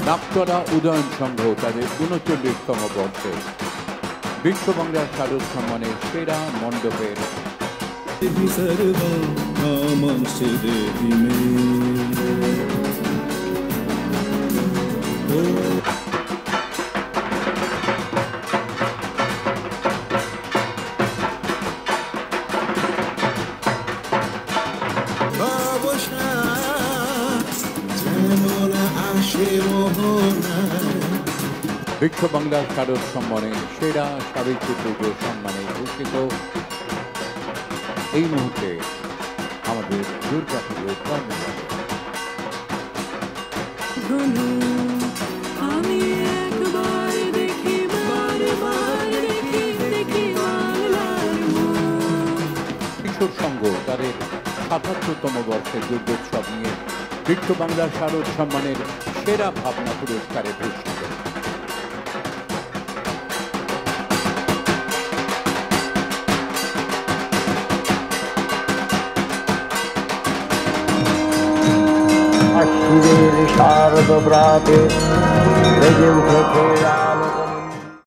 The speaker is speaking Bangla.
নাকতলা উদয়ন সংঘ তাদের ৩৯তম বর্ষে বিশ্ব বাংলার শারদ সম্মানের সেরা মণ্ডপের বিশ্ব বাংলার শারদ সম্মানের সেরা সাবিত্রী পুজো সম্মানে ঘোষিত এই মুহূর্তে আমাদের দুর্গা পুজোর কর্মকাণ্ড। কিশোর সংঘ তাদের ৭৭তম বর্ষের দুর্গোৎসব নিয়ে বিশ্ব বাংলার শারদ সম্মানের সেরা ভাবনা পুরস্কারে ভূষিত। শারদ প্রাতে বেজে উঠেছে